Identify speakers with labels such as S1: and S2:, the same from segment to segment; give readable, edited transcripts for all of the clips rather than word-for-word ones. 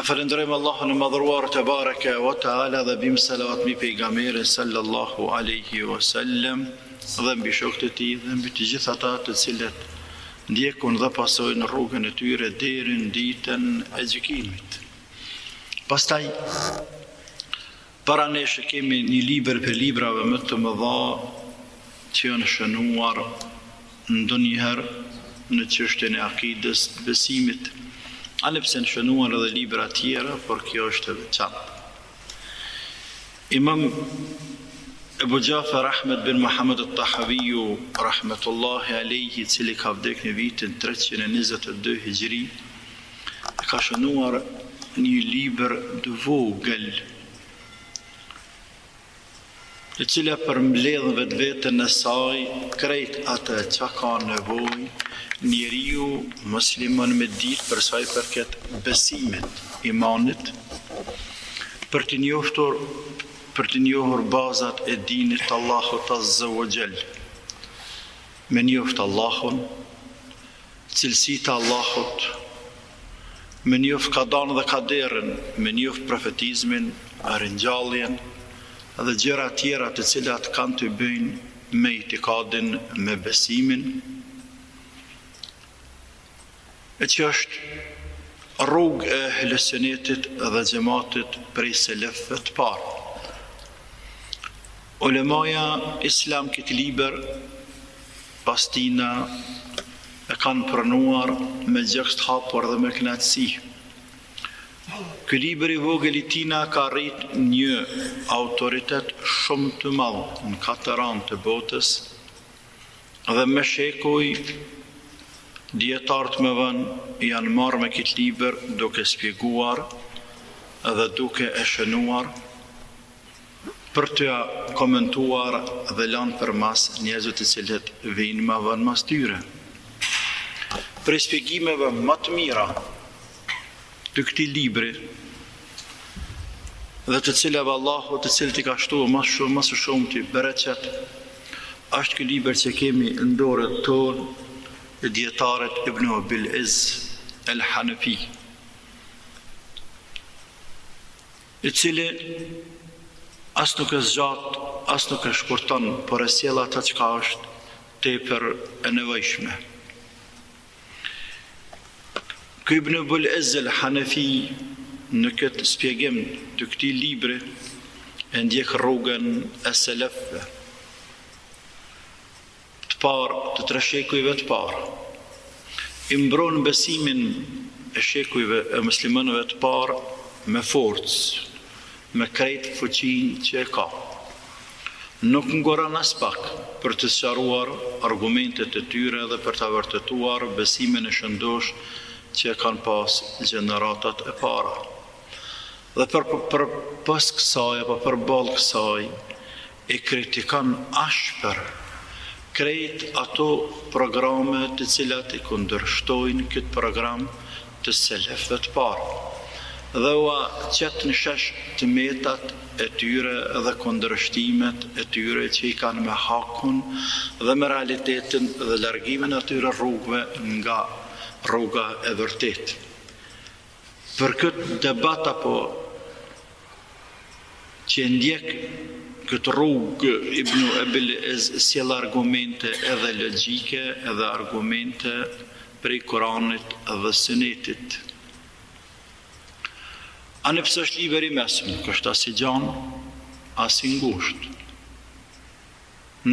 S1: Falënderojmë Allahun e madhëruar te bareke ve teala dhe bim salavat mbi pejgamberin sallallahu alaihi wasallam dhe mbi shokët e tij dhe mbi të gjithë ata të cilët ndjekun dhe pasojnë rrugën e tyre deri në ditën e gjykimit. Pastaj para nesh kemi një libër për librave më të mëdha që janë shënuar ndonjëherë në çështjen e akidës, besimit. Anëpse në shënuar edhe libra tjera, por kjo është e veçantë. Imam Ebu Gjafer Ahmed bin Muhammed al-Tahaviju, rahmetullahi alejhi, cili ka vdek në vitin 322 hijri, ka shënuar një libër të vogël, e cila përmbledh vetveten e saj krejt atë që ka nevojë njeriu musliman me ditë për sa i përket besimit, imanit, për të njohur bazat e dinit Allahut Azza wa Jall, me njoft Allahun, cilësitë Allahut, me njoft kadan dhe kaderën, me njoft profetizmin, ringjalljen dhe gjëra tjera të cilat kanë të bëjnë me itikadin, me besimin, e që është rrugë e Ehlesunetit dhe xhamatit prej selefëve të parë. Ulemaja islam këtë libër pastina e kanë pranuar me gjakst hapur dhe me kënaqësi. Ky libër i vogël i tina ka rrit një autoritet shumë të madh në 4 anë të botës dhe me shekuj dietarët më vonë janë marrë me këtë libër duke shpjeguar dhe duke e shënuar për të komentuar dhe lanë për mas njerëzve të cilët vijnë më vonë mas tyre. Për shpjegimeve më të mira të këtij libri dhe të cilave Allahu të cilët i ka shtuar më së shumti bereqet, është ky libër që kemi në dorën tonë, dietarët Ibn Abil Izz al-Hanafi, i cili as nuk e zgjat, as nuk e shkurton, por e sjell atë çka është tepër e nevojshme. Ky Ibn Abil Izz al-Hanafi në këtë shpjegim të këtij libri e ndjek rrugën e selefëve parë, të 3 shekujve të parë. I mbron besimin e shekujve e muslimanëve të parë me forcë, me krejt fuqinë që e ka. Nuk ngoron as pak për të sqaruar argumentet e tyre dhe për të vërtetuar besimin e shëndosh që e kanë pas gjeneratat e para. Dhe për pas kësaj, apo për balë kësaj, e kritikon ashpër krejt ato programe të cilat i kundërshtojnë këtë program të selefëve të parë. Dhe ua qëtë në shesh të metat e tyre dhe kundërshtimet e tyre që i kanë me hakun dhe me realitetin dhe largimin atyre rrugëve nga rruga e vërtet. Për këtë debat apo që ndjek këtë rrugë, Ibn Abil Izz sjell argumente edhe logjike edhe argumente prej Kuranit dhe Sunetit. Anëpse është libër i mesëm, nuk është as i gjanë, as i ngushtë.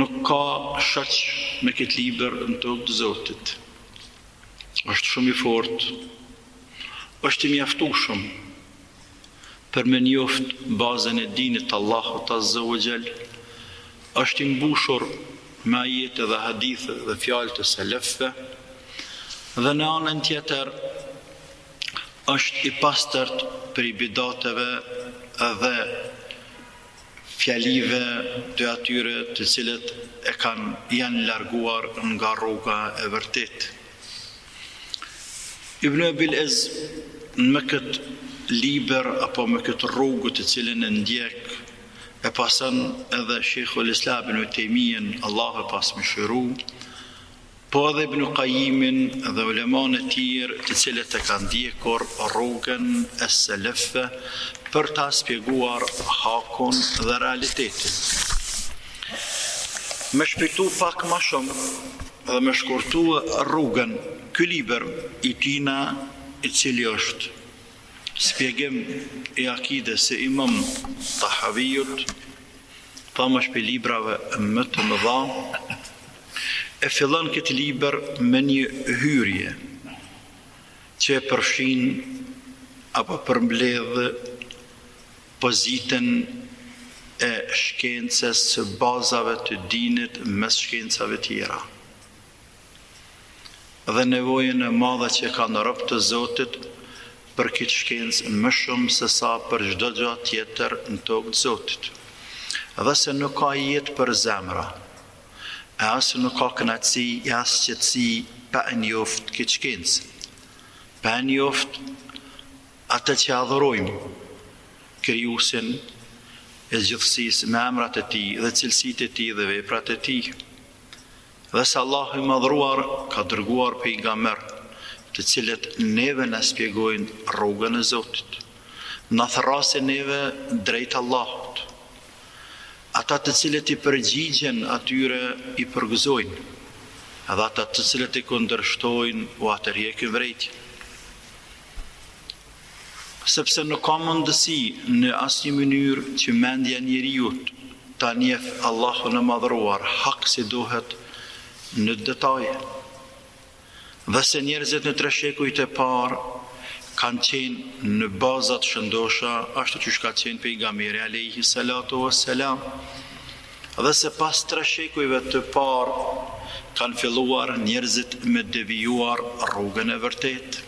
S1: Nuk ka shoq me këtë libër në tokë të Zotit. Është shumë i fortë, është i mjaftueshëm për me njoft bazën e dinit Allahut Azza wa Jall, është i mbushur me ajete dhe hadithe dhe fjalë të selefëve, dhe në anën tjetër është i pastërt për i bidateve dhe fjalive të atyre të cilët janë larguar nga rruga e vërtet. Ibn Abil Ez me këtë liber apo me këtë rrugë të cilën e ndjek e pasën edhe Sheikhul Islam Ibn Taymijen, Allah e pas më shëru, po edhe Ibn Qayyimin dhe uleman e tjerë të cilët e kanë ndjekur rrugën e selefëve për ta spjeguar hakun dhe realitetin. Me shpejtu pak ma shumë dhe me shkurtu rrugën, ky liber i tina i cili është spjegim i akides e Imam Tahavijut, thamë është për librave më të mëdha, e fillon këtë liber me një hyrje që e përfshin apo përmbledh pozitën e shkencës së bazave të dinit mes shkencave tjera dhe nevojën e madhe që kanë rob të Zotit për këtë shkencë më shumë se sa për çdo gjë tjetër në tokë të Zotit. Dhe se nuk ka jetë për zemra, e asë nuk ka kënaqësi, as qetësi pa e njoft këtë shkencë, pa e njoft atë që adhurojmë, krijuesin e gjithësisë me emrat e tij dhe cilësitë e tij dhe veprat e tij. Dhe se Allahu i madhruar ka dërguar pejgamber të cilët neve na spjegojnë rrugën e Zotit, na thrasin neve drejt Allahut. Ata të cilët i përgjigjen atyre i përgëzojnë, edhe ata të cilët i kundërshtojnë u atërheqin vrejtjen. Sepse nuk ka mundësi në asnjë mënyrë që mendja e njeriut ta njeh Allahun e madhruar hak si duhet në detaje. Dhe se njerëzit në treshekujt e parë kanë qenë në bazat shëndosha, ashtu që ka qenë pejgamberi alayhi salatu wassalam. Dhe se pas treshekujve të parë kanë filluar njerëzit me devijuar rrugën e vërtet.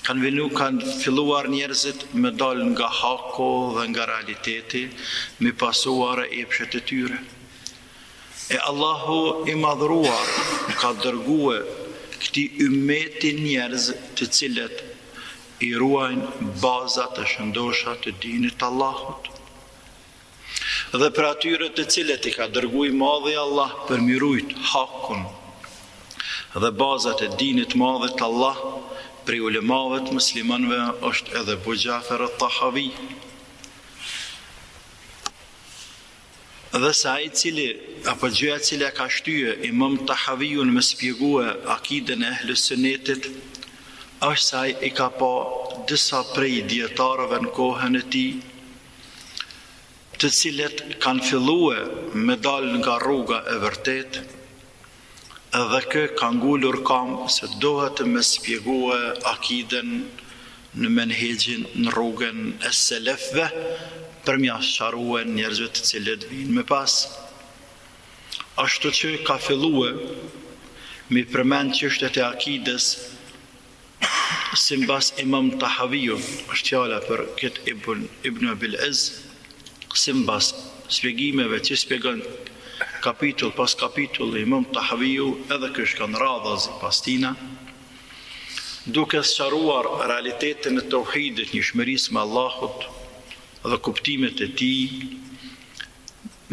S1: Kanë filluar njerëzit me dal nga haku dhe nga realiteti, me pasuar epshet e tyre. E Allahu i madhruar ka dërguar këti ummeti njerëz të cilët i ruajnë bazat e shëndosha të dinit Allahut. Dhe për atyre të cilët i ka dërguar madhi Allah për mi rujt hakun dhe bazat e dinit madhit Allah, prej ulemave të muslimanëve është edhe Abu Ja'far al-Tahawi. Dhe sa ai cili apo gjëja e cila ka shtyje Imam Tahaviun me spjegue akiden e Ahlus Sunnetit, është se ai i ka pa disa prej dietarëve në kohën e tij, të cilët kanë filluar me dal nga rruga e vërtet, dhe kë ka ngulur kam se dohet me spjegue akiden në menhegjin në rrugën e selefëve, për mja sharuen njerëzve të cilët vinë me pas. Ashtu që ka filluar me përmend çështjet e akides, simbas Imam Tahaviu, është fjala për këtë Ibn Abil Ez, simbas shpjegimeve që shpjegon kapitull pas kapitull Imam Tahaviu, edhe kësh kanë radhazi pas tina, duke sqaruar realitetin e tauhidit, njëshmërisë me Allahut dhe kuptimet e tij,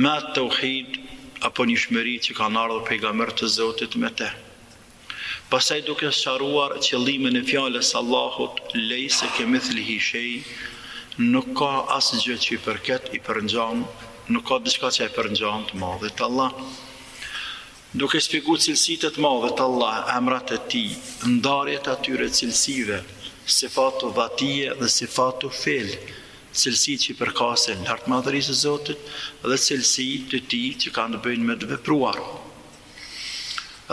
S1: me atë tauhid apo njëshmëri që kanë ardhur pejgamberët e Zotit me te. Pastaj duke sqaruar qëllimin e fjalës Allahut, lejse kemithlihi shay, nuk ka asgjë që i përket i përngjan, nuk ka diçka që i përngjan të madhit Allah. Duke shpjeguar cilësitë të madhit Allah, emrat e tij, ndarjet atyre cilësive, sifatu dhatije dhe sifatu fel, cilësi që i përkasin lartë madhërisë e Zotit dhe cilësi të tij që kanë të bëjnë me të vepruar.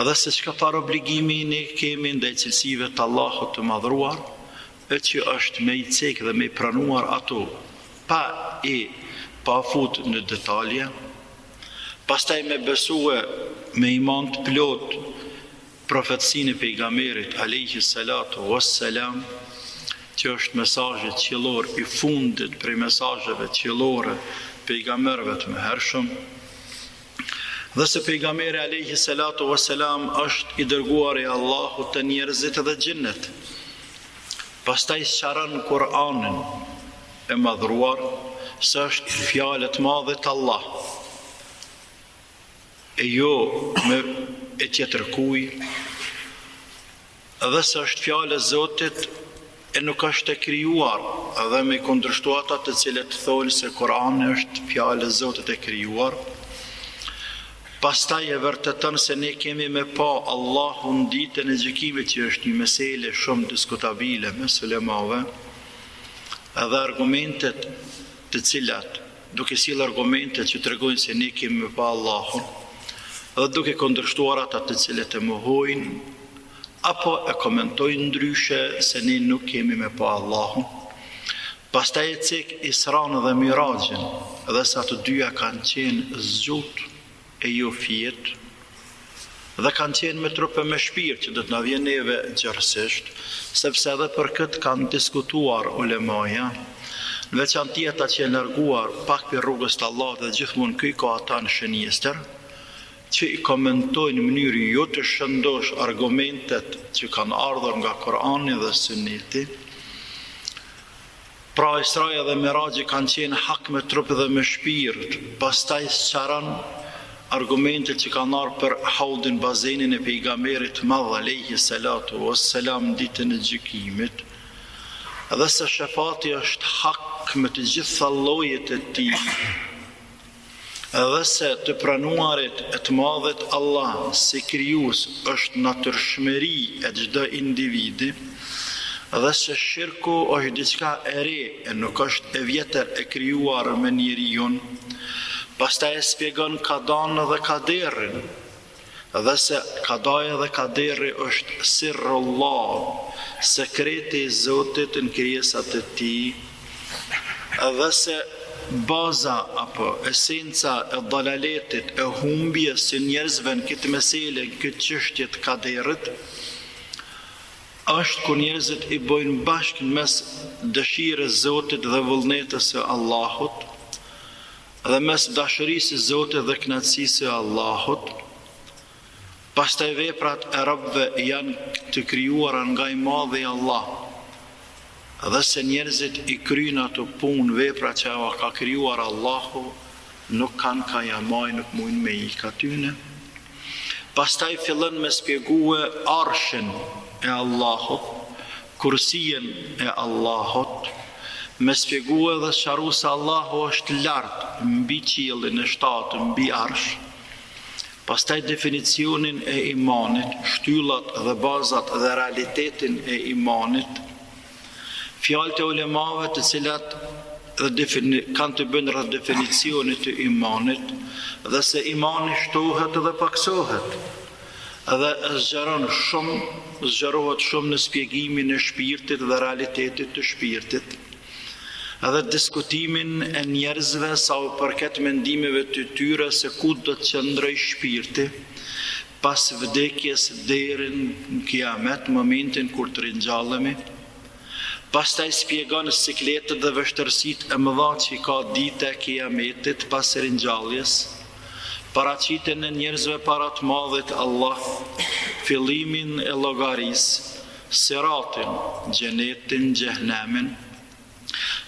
S1: Edhe se çka farë obligimi ne kemi ndaj cilësive të Allahut të madhruar, e që është me i cek dhe me i pranuar ato, pa fut në detalje, pastaj me besue me iman të plot profetësinë e pejgamberit alayhi salatu wassalam, që është mesazhi qiellor I fundit prej mesazheve qiellore pejgamberëve të mëhershëm, dhe se pejgamberi alayhi salatu wassalam është I dërguar I Allahut të njerëzit dhe xhinnet. Pastaj sqaron Kur'anin e madhruar se është fjalë e madhe të Allah, e jo me e tjetër kuj, dhe se është fjalë e Zotit e nuk është e krijuar, dhe me kundërshtu ata të cilët thonë se Kur'ani është fjalë e Zotit e krijuar. Pastaj e vërtetën se ne kemi me pa Allahun ditën e gjykimit, që është një mesele shumë diskutabile mes ulemave, edhe argumentet të cilat, duke sjellë argumentet që tregojnë se ne kemi me pa Allahun, dhe duke kundërshtuar ata të cilët e mohojnë, apo e komentojnë ndryshe se ne nuk kemi me pa Allahun. Pastaj e cek Isra'n dhe Mirajin, dhe sa të dyja kanë qenë zgjut e jo fjet, dhe kanë qenë me trupe me shpirt, që do të na vjen neve gjërësisht, sepse edhe për këtë kanë diskutuar ulemaja, në veçanti ata që janë larguar pak për rrugës të Allahut, dhe gjithmonë ky ka ata në shënjestër, që I komentojnë në mënyrë jo të shëndosh argumentet që kanë ardhur nga Kur'ani dhe Sunneti. Pra Israja dhe Miraji kanë qenë hak me trup dhe me shpirt, pastaj sqaron argumentet që kanë ardhur për haudin, bazenin e pejgamberit madh alayhi salatu wassalam ditën e gjykimit, dhe se shefati është hak me të gjitha llojet e tij, dhe se të pranuarit e të madhet Allah si krijues është natyrshmëri e çdo individi, dhe se shirku është diçka e re e nuk është e vjetër e krijuar me njeriun. Pastaj e shpjegon kadan dhe kaderin, dhe se kadaja dhe kaderi është sirrullah, sekreti I Zotit në krijesat e tij, dhe se baza apo esenca e dalaletit, e humbjes së njerëzve në këtë mesele, në këtë çështje të kaderit, është kur njerëzit I bojnë bashkë në mes dëshirës Zotit dhe vullnetës së Allahut, dhe mes dashurisë së Zotit dhe kënaqësisë së Allahut. Pastaj veprat e robëve janë të krijuara nga I madhi Allah, dhe se njerëzit I kryjnë ato punë, vepra që ka krijuar Allahu, nuk kanë ka jamaj, nuk mujnë me ik atyne. Pastaj fillon me shpjegue arshin e Allahut, kursien e Allahut, me shpjegue dhe sharu se Allahu është lartë mbi qiellin e shtatë, mbi arsh. Pastaj definicionin e imanit, shtyllat dhe bazat dhe realitetin e imanit, fjalët e ulemave të cilat kanë të bënë rreth definicionit të imanit, dhe se imani shtohet dhe paksohet, dhe zgjerohet shumë në shpjegimin e shpirtit dhe realitetit të shpirtit, edhe diskutimin e njerëzve sa u përket mendimeve të tyre se ku do të qëndroj shpirti pas vdekjes deri në kiamet, momentin kur të ringjallemi. Pastaj shpjegon sikletet dhe vështirësitë e mëdha që ka dita e kiametit pas ringjalljes, paraqitjen e njerëzve para të madhit Allah, fillimin e llogarisë, siratin, xhenetin, xhehenemin.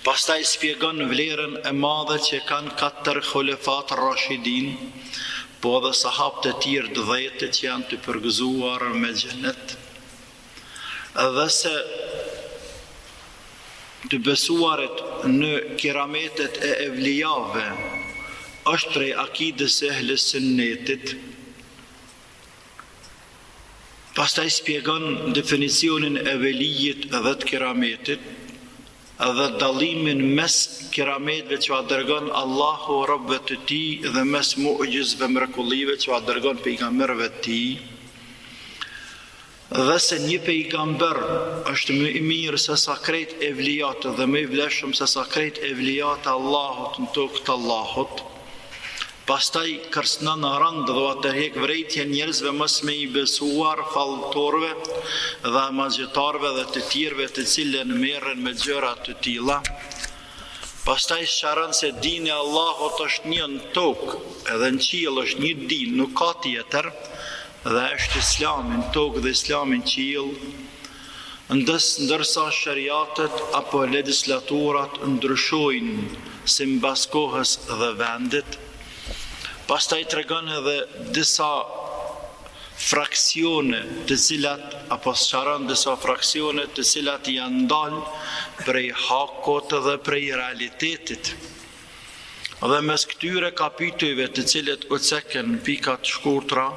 S1: Pastaj shpjegon vlerën e madhe që kanë 4 khulefat rashidin, po edhe sahabët e tjerë 10 që janë të përgëzuar me xhenet, dhe se të besuarit në kerametet e evlijave është prej akidës e ehlis sunnetit. Pastaj shpjegon definicionin e velijit dhe të kerametit, dhe dallimin mes kerametve që a dërgon Allahu robëve të tij dhe mes mu'gjizve mrekullive që a dërgon pejgamberëve të tij, dhe se një pejgamber është më I mirë se sa krejt evlijat dhe më I vlefshëm se sa krejt evlijat Allahut në tokë të Allahut, Pastaj kërcënon rënd dhe atërhek vrejtje njerëzve mos me I besuar falltorëve dhe amazgjetarëve dhe të tjerëve të cilën merren me gjëra të tilla. Pastaj sqaron se dini I Allahut është një në tokë, edhe në qiell është një din, nuk ka tjetër, dhe është Islami në tokë dhe Islami në qiell. Ndërsa shariatet apo legislaturat ndryshojnë si mbas kohës dhe vendit. Pastaj tregon edhe disa fraksione të cilat apo sqaron disa fraksione të cilat janë ndalë prej hakut dhe prej realitetit. Dhe mes këtyre kapitujve të cilët u cekën pikat shkurtra,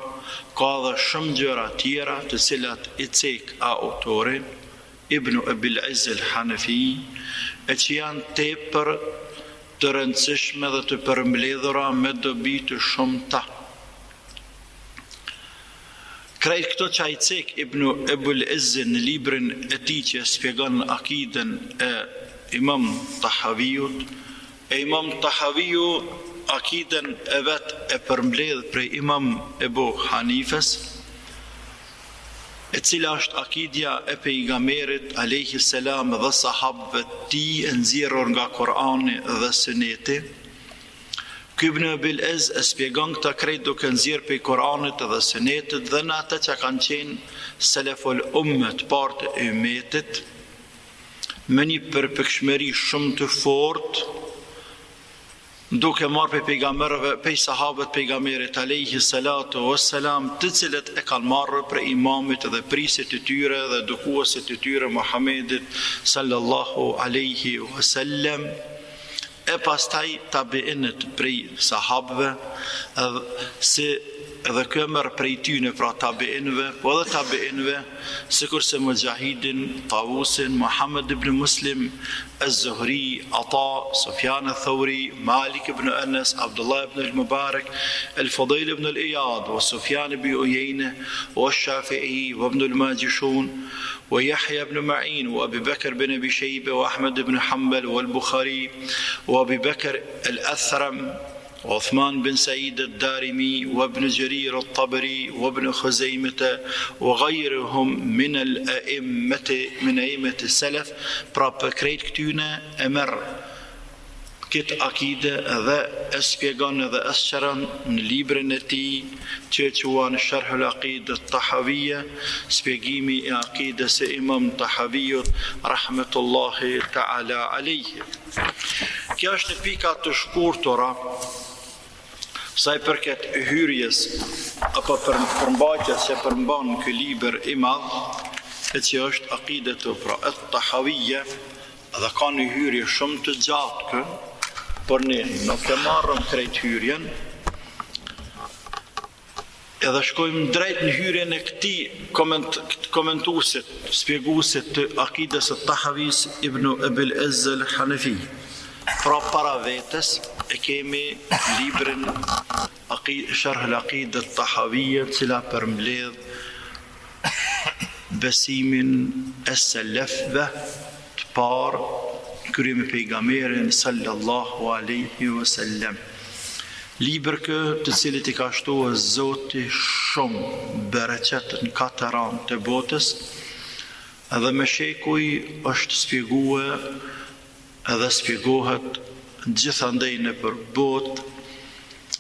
S1: ka dhe shumë gjëra tjera të cilat I cek autori Ibn Abil Izz al-Hanafi, e që janë tepër të rëndësishme dhe të përmbledhura me dobi të shumta. Krejt këto që I cek Ibn Abil Izz në librin e tij që shpjegon akiden e Imam Tahaviut, e Imam Tahaviu akiden e vet e përmbledh prej Imam Ebu Hanifes, e cila është akidja e pejgamberit alayhi salam dhe sahabëve të tij e nxjerrur nga Kurani dhe Suneti. Ky Ibn Abil Izz e shpjegon këta krejt duke nxjerrë prej Kuranit dhe Sunetit dhe në ata që kanë qenë seleful ummet, partë e ummetit, me një përpikshmëri shumë të fortë, duke marrë pe pejgamberëve, pe sahabët pejgamberit alayhi salatu wassalam, të cilët e kanë marrë për imamit dhe prisit të tyre dhe dukuesit të tyre Muhammedit sallallahu alaihi wasallam, e pastaj tabiinët prej sahabëve, si edhe këmër prej tyne pra tabiinëve, po edhe tabiinëve, sikurse Mujahidin, Tawusin, Muhammad ibn Muslim, Az-Zuhri, Ata, Sufjan al-Thawri, Malik ibn Anas, Abdullah ibn al-Mubarak, Al-Fudayl ibn al-Iyad, وسفيان بن عيينة والشافعي وابن الماجشون ويحيى بن معين وأبي بكر بن أبي شيبة وأحمد بن حنبل والبخاري وأبي بكر الأثرم وعثمان بن سعيد الدارمي وابن جرير الطبري وابن خزيمة وغيرهم من أئمة السلف. Pra për krejt këtyne e merr këtë akide dhe e shpjegon dhe e sqaron në librin e tij që quhen Sharh al-Aqida at-Tahawiyya, shpjegimi I akides e Imam Tahaviut rahmetullahi ta'ala alayhi. Kjo është pika të shkurtura sa I përket hyrjes apo përmbajtjes që përmban ky libër I madh, e që është akidetu pra at-Tahawiyya, dhe ka një hyrje shumë të gjatë kë, por ne nuk e marrëm krejt hyrjen, edhe shkojmë drejt në hyrjen e këtij komentuesit, shpjeguesit të akides së Tahavis Ibn Abil Izz al-Hanafi. Pra para vetes e kemi librin Sharh al-Aqida at-Tahawiyya, cila përmbledh besimin e selefëve të parë, kryer me pejgamberin sallallahu alaihi wasallam. Libër kë të cilit I ka shtuar Zoti shumë bereqet në 4 anë të botës, edhe me shekuj është shpjeguar edhe shpjegohet gjithandej nëpër botë,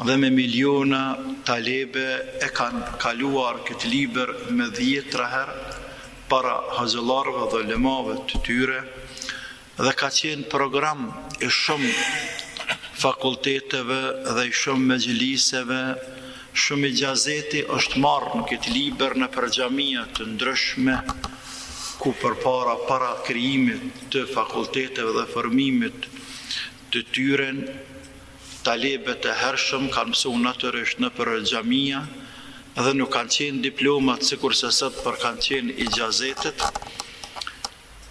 S1: dhe me miliona talebe e kanë kaluar këtë libër me 10 herë para hazëllarëve dhe ulemave të tyre, dhe ka qenë program I shumë fakulteteve dhe I shumë mexhliseve, shumë ijazeti është marrë në këtë libër në përgjamia të ndryshme, ku para krijimit të fakulteteve dhe formimit të tyre, talebet e hershëm kanë mësuar natyrisht në për xhamia dhe nuk kanë qenë diplomat sikurse sot për kanë qenë ijazetet.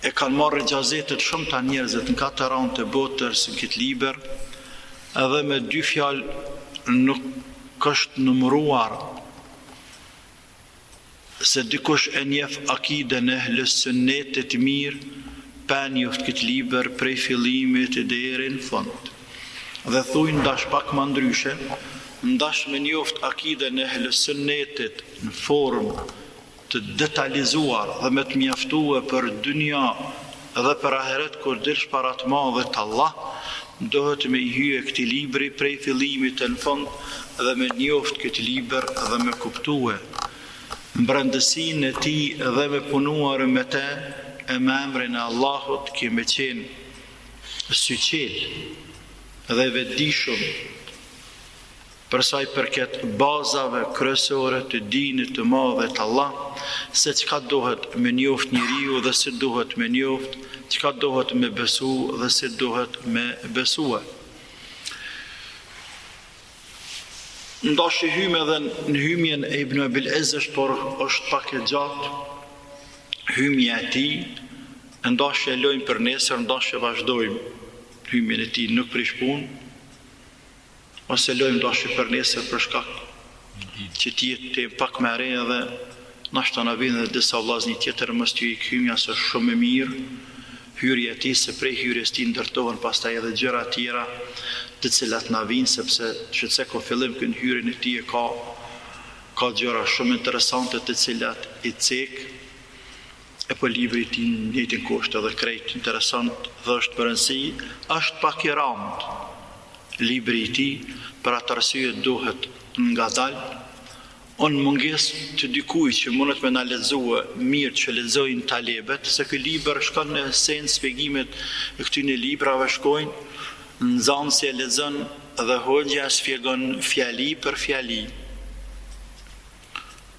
S1: E kanë marrë ijazetet shumë ta njerëzit në 4 anë të botës në këtë libër, edhe me 2 fjalë nuk është numëruar se dikush e njeh akiden e Ahlus Sunnetit mirë, pa njoft këtë libër prej fillimit deri në fund. Dhe thujnë dash pak më ndryshe, ndash me njoft akiden e Ehlus Sunnetit në formë të detalizuar dhe me të mjaftuar për dynja dhe për ahiret kur dilsh para të madhit Allah, dohet me i hyje këtij libri prej fillimit në fund dhe me njoft këtë libër dhe me kuptue mbrëndësinë e tij dhe me punuar me te e me emrin e Allahut kemi qenë syqel dhe vetëdijshëm për sa i përket bazave kryesore të dinit të madh të Allah, se çka dohet me njoft njeriu dhe se dohet me njoft, çka dohet me besu dhe se dohet me besue. Ndash i hymë edhe në hymjen e Ibn Abil Izz, por është pak e gjatë hymja e tij, ndash e lojmë për nesër, ndash e vazhdojmë hymjen e tij, nuk prish punë, ose lojmë ndash për nesër për shkak që t'jetë pak më re dhe nashta na vjen edhe disa vllazni tjetër mos t'ju ik hymja se shumë e mirë, hyrja e tij se prej hyrjes tij ndërtohen pastaj edhe gjëra tjera të cilat na vijnë, sepse çse ko fillim kënd hyrjen e tij ka gjëra shumë interesante të cilat i cek e po libri i tij në njëjtin kusht edhe krejt interesant dhe është për rëndësi, është pak i ramt libri i tij, për atë arsye duhet ngadalë. Unë munges të dikuj që mundet me na lexue mirë që lexojnë talebet, se ky libër shkon në esencë shpjegimet e këtyre librave shkojnë, nxënësi e lexon dhe hoxha shpjegon fjali për fjali.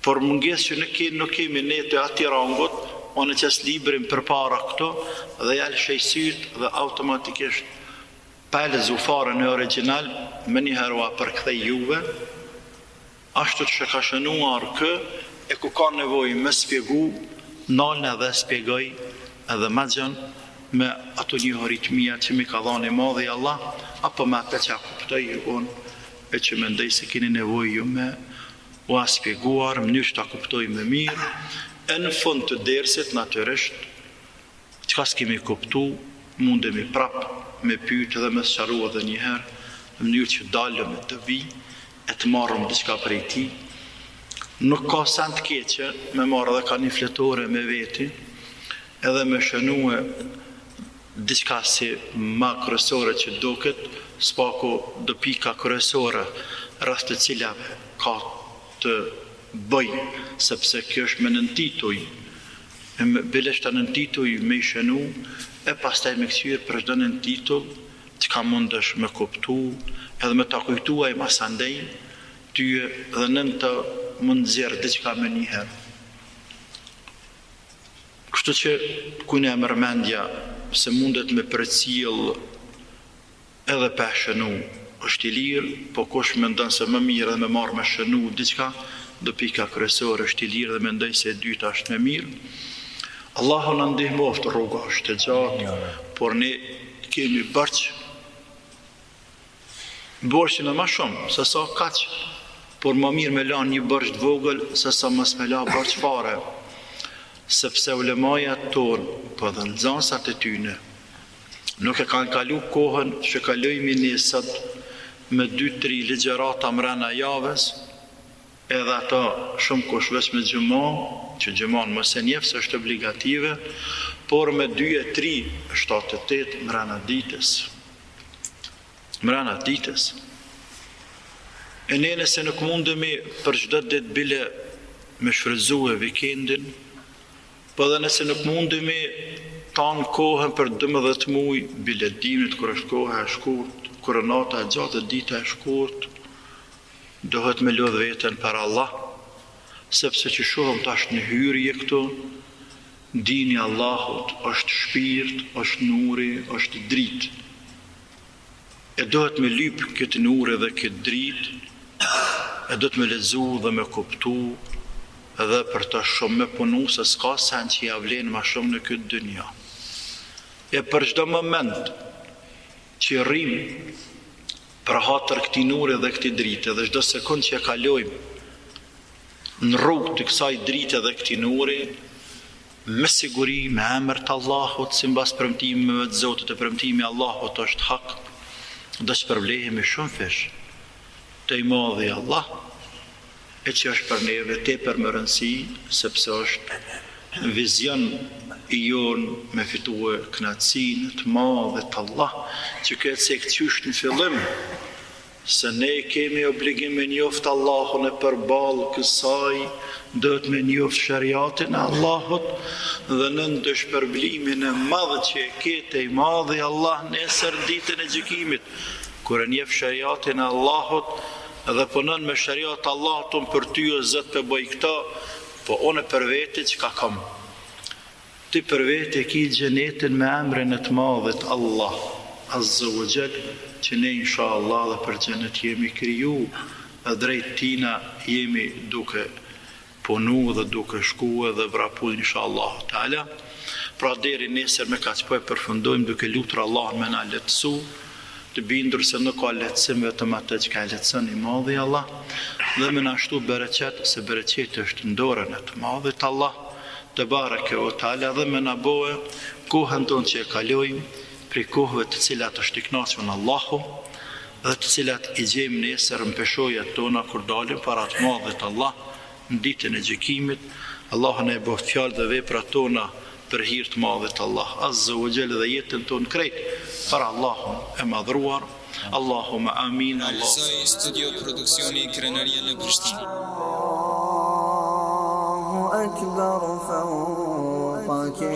S1: Por munges që nuk kemi ne të atij rangut, unë qes librin përpara këto dhe jalë shejsyt dhe automatikisht pa e lexuar fare në original, më njëherë ua përkthej juve, ashtu që ka shënuar kë, e ku ka nevojë me spjegu, nalën edhe spjegoj edhe ma gjënë me ato njohërit mia që mi ka dhënë madhi Allah, apo me atë që a kuptoj unë, e që mendoj se keni nevojë ju me ua spjeguar, mënyrë që ta kuptoj më mirë, e në fund të dersit, natyrisht, çka s'kemi kuptu, mundemi prapë me pyet dhe me sqaru edhe një herë, në mënyrë që dalëm e të vi, e të marrëm diçka prej tij. Nuk ka sa të keqe me marrë edhe ka një fletore me veti, edhe me shënue diçka si ma kryesore që duket, s'paku do pika kryesore rreth të cilave ka të bëj, sepse kjo është me nëntituj, bilesh të nëntituj me i shënu, e pastaj me kthyer për çdo nëntitull, çka mundesh me kuptu, edhe me ta kujtuaj mas andej, tyje dhe nënta mund zjerë diçka me njëherë. Kështu që kujna e mërmendja se mundet me përcjell edhe pa shënu, është i lirë, po kush mendon se më mirë dhe me marrë me shënu diçka, do pika kryesore është i lirë dhe mendoj se e dyta është më mirë. Allahu na ndihmoft, rruga është e gjatë, por ne kemi borxhin e ma shumë, se sa kaq, por më mirë me lanë një borxh të vogël, se sa mos me la borxh fare, sepse ulemajat tonë, po dhe nxënësat e tyne, nuk e kanë kalu kohën që kalojmë nesët me 2-3 ligjërata mrena javës, edhe ata shumë kush veç me xhumo, që xhumon mos e njeh se është obligative, por me 2-3, 7-8 mrena ditës. E ne nëse nuk mundemi për çdo ditë bile me shfrytëzue vikendin, po edhe nëse nuk mundemi tanë kohën për 12 muaj, bile dimnit kur është koha e shkurt, kur nata e gjatë dhe dita e shkurt, dohet me lodh veten për Allah, sepse që shohëm tash në hyrje këtu, dini Allahut është shpirt, është nuri, është dritë. E dohet me lyp këtë nuri dhe këtë dritë, e dohet me lexu dhe me kuptu, edhe për të shumë me punu, se s'ka sen që ja vlen ma shumë në këtë dynja. E për çdo moment që rrim për hatër këti nuri dhe këti dritë, dhe çdo sekund që e kalojmë në rrugë të kësaj drite dhe këti nuri, me siguri, me emër të Allahut, si mbas premtimeve të Zotit, e premtimi Allahut është hak, do që përblehemi shumë fish. të i madhi Allah, e që është për neve tepër më rëndësi, sepse është vizion i jonë me fitue kënaqësinë të madhe të Allah, që këtë se këtëqysh në fillim, se ne kemi obligim me njoftë Allahun e përballë kësaj, dhëtë me njoftë shariatin e Allahut, dhe në dëshpërblimin e madhë që e kete i madhi Allah nesër ditën e gjykimit, kur e njef shariatin e Allahut, dhe punën me shariat Allahut unë për ty o Zot të bëj këta, po unë për vete që ka kam. Ti për vete ki gjenetin me emrin e të madhit Allah, Azza wa Jall, që ne insha Allah dhe për gjenet jemi kriju, dhe drejt tina jemi duke punu dhe duke shkue dhe vrapu insha Allah ta'ala. Pra deri nesër me ka që po e përfundojmë duke lutur Allah me na letësu, të bindur se nuk ka letësim vetëm atë që ka letësën i madhi Allah, dhe me nashtu bereqet, se bereqet është ndorën e të madhit Allah, të bareke o ta'ala, dhe me nabohe kohën tonë që e kalojmë, pri kohëve të cilat është i kënaqur Allahu, dhe të cilat i gjejmë nesër në peshojat tona kur dalim para të madhit Allah, në ditën e gjykimit. Allah ne bëft fjalë dhe vepra tona për hir të madhit Allah Azza wa Jall dhe jetën tonë krejt për Allahun e madhruar. Allahumma amin.
S2: Realizoi studio produksioni Krenaria në Prishtinë.
S3: Allahu akbar fawqa